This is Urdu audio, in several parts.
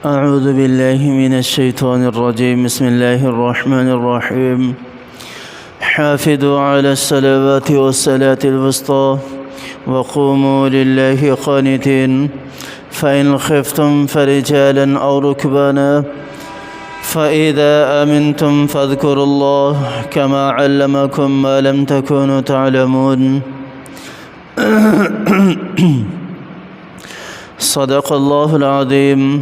أعوذ بالله من الشيطان الرجيم. بسم الله الرحمن الرحيم. حافظوا على الصلوات والصلاة الوسطى وقوموا لله قانتين فإن خفتم فرجالا أو ركبانا فإذا أمنتم فاذكروا الله كما علمكم ما لم تكونوا تعلمون. صدق اللہ العظیم.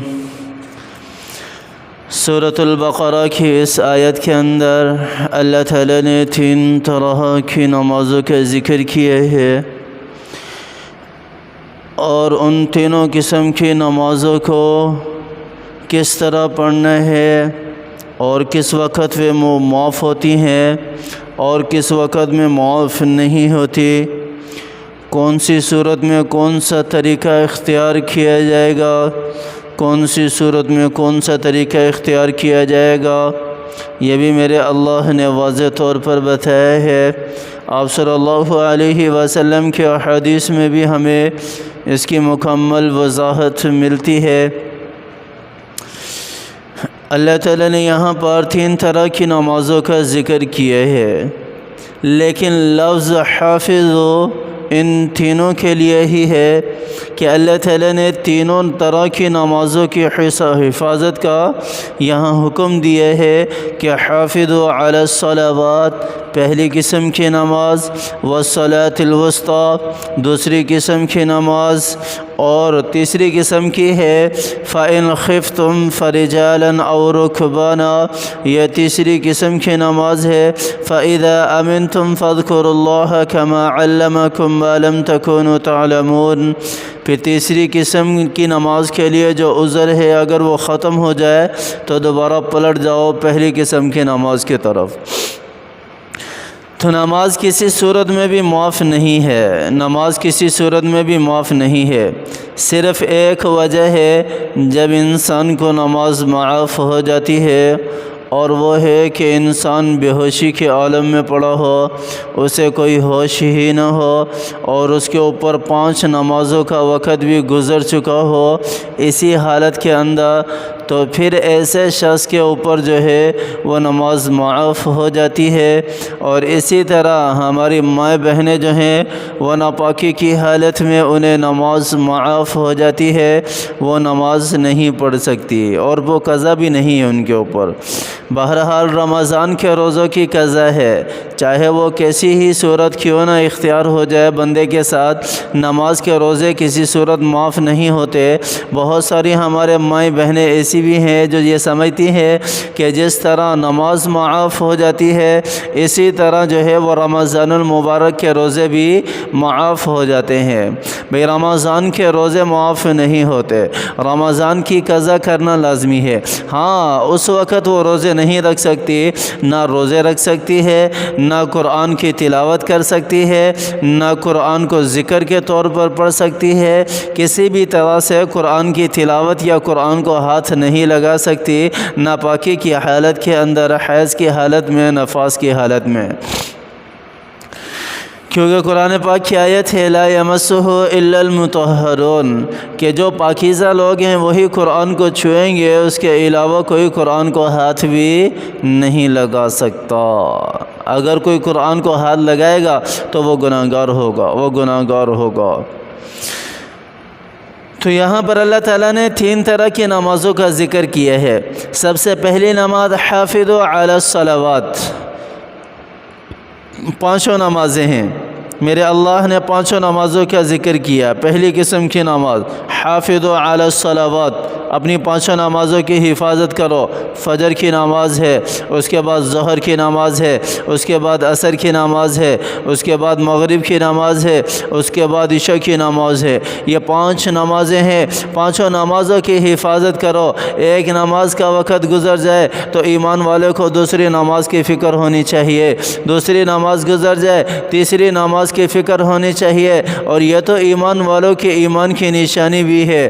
سورۃ البقرہ کی اس آیت کے اندر اللہ تعالیٰ نے 3 طرح کی نمازوں کا ذکر کیے ہیں اور ان تینوں قسم کی نمازوں کو کس طرح پڑھنا ہے اور کس وقت وہ معاف ہوتی ہیں اور کس وقت میں معاف نہیں ہوتی، کون سی صورت میں کون سا طریقہ اختیار کیا جائے گا، کون سی صورت میں کون سا طریقہ اختیار کیا جائے گا، یہ بھی میرے اللہ نے واضح طور پر بتایا ہے. آپ صلی اللہ علیہ وسلم کے احادیث میں بھی ہمیں اس کی مکمل وضاحت ملتی ہے. اللہ تعالیٰ نے یہاں پر 3 طرح کی نمازوں کا ذکر کیا ہے، لیکن لفظ حافظو ان تینوں کے لیے ہی ہے کہ اللہ تعالیٰ نے تینوں طرح کی نمازوں کی حفاظت کا یہاں حکم دیا ہے کہ حافظوا علی الصلوات پہلی قسم کی نماز، والصلاۃ الوسطی دوسری قسم کی نماز، اور تیسری قسم کی ہے فَإِنْ خِفْتُمْ فَرِجَالًا أَوْ رُكْبَانًا، یہ تیسری قسم کی نماز ہے فَإِذَا أَمِنْتُمْ فَاذْكُرُوا اللَّهَ كَمَا عَلَّمَكُمْ مَا لَمْ تَكُونُوا تَعْلَمُونَ. پھر تیسری قسم کی نماز کے لیے جو عذر ہے اگر وہ ختم ہو جائے تو دوبارہ پلٹ جاؤ پہلی قسم کی نماز کی طرف. تو نماز کسی صورت میں بھی معاف نہیں ہے، نماز کسی صورت میں بھی معاف نہیں ہے. صرف ایک وجہ ہے جب انسان کو نماز معاف ہو جاتی ہے، اور وہ ہے کہ انسان بے ہوشی کے عالم میں پڑا ہو، اسے کوئی ہوش ہی نہ ہو اور اس کے اوپر 5 نمازوں کا وقت بھی گزر چکا ہو. اسی حالت کے اندر تو پھر ایسے شخص کے اوپر جو ہے وہ نماز معاف ہو جاتی ہے. اور اسی طرح ہماری مائیں بہنیں جو ہیں وہ ناپاکی کی حالت میں انہیں نماز معاف ہو جاتی ہے، وہ نماز نہیں پڑھ سکتی اور وہ قضا بھی نہیں ہے ان کے اوپر. بہرحال رمضان کے روزوں کی قضا ہے، چاہے وہ کیسی ہی صورت کیوں نہ اختیار ہو جائے بندے کے ساتھ، نماز کے روزے کسی صورت معاف نہیں ہوتے. بہت ساری ہمارے مائیں بہنیں ایسی بھی ہیں جو یہ سمجھتی ہیں کہ جس طرح نماز معاف ہو جاتی ہے اسی طرح جو ہے وہ رمضان المبارک کے روزے بھی معاف ہو جاتے ہیں. بھئی رمضان کے روزے معاف نہیں ہوتے، رمضان کی قضا کرنا لازمی ہے. ہاں اس وقت وہ روزے نہیں رکھ سکتی، نہ روزے رکھ سکتی ہے، نہ قرآن کی تلاوت کر سکتی ہے، نہ قرآن کو ذکر کے طور پر پڑھ سکتی ہے، کسی بھی طرح سے قرآن کی تلاوت یا قرآن کو ہاتھ نہیں لگا سکتی، ناپاکی کی حالت کے اندر، حیض کی حالت میں، نفاس کی حالت میں. کیونکہ قرآن پاک کی آیت ہے لا یمسہ الا المطہرون، کہ جو پاکیزہ لوگ ہیں وہی قرآن کو چھوئیں گے، اس کے علاوہ کوئی قرآن کو ہاتھ بھی نہیں لگا سکتا. اگر کوئی قرآن کو ہاتھ لگائے گا تو وہ گناہگار ہوگا، وہ گناہگار ہوگا. تو یہاں پر اللہ تعالیٰ نے 3 طرح کی نمازوں کا ذکر کیا ہے. سب سے پہلی نماز حافظوا علی الصلوات، 5 نمازیں ہیں. میرے اللہ نے 5 نمازوں کا ذکر کیا. پہلی قسم کی نماز حافظوا علی الصلوات، اپنی 5 نمازوں کی حفاظت کرو. فجر کی نماز ہے، اس کے بعد ظہر کی نماز ہے، اس کے بعد عصر کی نماز ہے، اس کے بعد مغرب کی نماز ہے، اس کے بعد عشاء کی نماز ہے. یہ 5 نمازیں ہیں، 5 نمازوں کی حفاظت کرو. ایک نماز کا وقت گزر جائے تو ایمان والے کو دوسری نماز کی فکر ہونی چاہیے، دوسری نماز گزر جائے تیسری نماز کی فکر ہونی چاہیے. اور یہ تو ایمان والوں کے ایمان کی نشانی بھی ہے.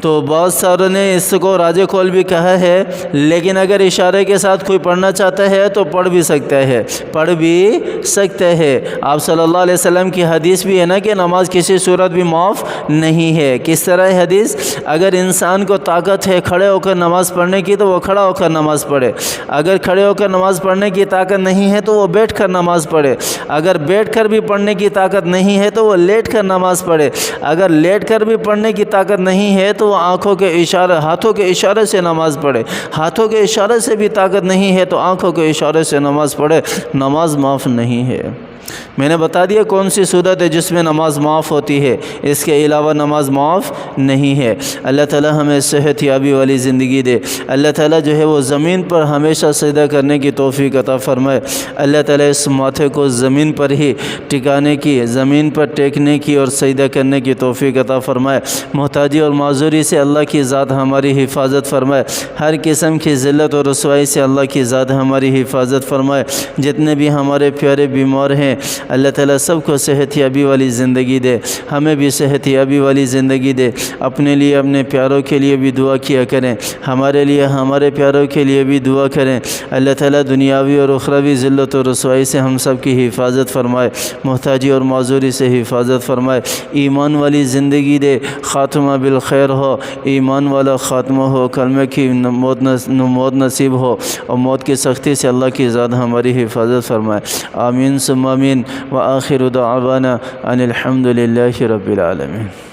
تو بہت ساروں نے اس کو راج قول بھی کہا ہے، لیکن اگر اشارے کے ساتھ کوئی پڑھنا چاہتا ہے تو پڑھ بھی سکتا ہے، آپ صلی اللہ علیہ وسلم کی حدیث بھی ہے نا کہ نماز کسی صورت بھی معاف نہیں ہے۔ کس طرح ہے حدیث؟ اگر انسان کو طاقت ہے کھڑے ہو کر نماز پڑھنے کی تو وہ کھڑا ہو کر نماز پڑھے، اگر کھڑے ہو کر نماز پڑھنے کی طاقت نہیں ہے تو وہ بیٹھ کر نماز پڑھے، اگر بیٹھ کر بھی پڑھنے کی طاقت نہیں ہے تو وہ لیٹ کر نماز پڑھے، اگر لیٹ کر بھی پڑھنے کی طاقت نہیں ہے تو وہ ہاتھوں کے اشارے سے نماز پڑھے، ہاتھوں کے اشارے سے بھی طاقت نہیں ہے تو آنکھوں کے اشارے سے نماز پڑھے، نماز معاف نہیں ہے۔ میں نے بتا دیا کون سی صورت ہے جس میں نماز معاف ہوتی ہے، اس کے علاوہ نماز معاف نہیں ہے۔ اللہ تعالی ہمیں صحت یابی والی زندگی دے، اللہ تعالی جو ہے وہ زمین پر ہمیشہ سجدہ کرنے کی توفیق عطا فرمائے، اللہ تعالی اس ماتھے کو زمین پر ہی ٹکانے کی، زمین پر ٹیکنے کی اور سجدہ کرنے کی توفیق عطا فرمائے، محتاجی اور معذوری سے اللہ کی ذات ہماری حفاظت فرمائے، ہر قسم کی ذلت اور رسوائی سے اللہ کی ذات ہماری حفاظت فرمائے، جتنے بھی ہمارے پیارے بیمار ہیں اللہ تعالیٰ سب کو صحت یابی والی زندگی دے، ہمیں بھی صحت یابی والی زندگی دے۔ اپنے لیے اپنے پیاروں کے لیے بھی دعا کیا کریں، ہمارے لیے ہمارے پیاروں کے لیے بھی دعا کریں۔ اللہ تعالیٰ دنیاوی اور اخروی ذلت و رسوائی سے ہم سب کی حفاظت فرمائے، محتاجی اور معذوری سے حفاظت فرمائے، ایمان والی زندگی دے، خاتمہ بالخیر ہو، ایمان والا خاتمہ ہو، کلمہ کی موت نصیب ہو، اور موت کی سختی سے اللہ کی ذات ہماری حفاظت فرمائے۔ آمین ثم آمین، وآخر دعوانا ان الحمد للہ رب العالمین۔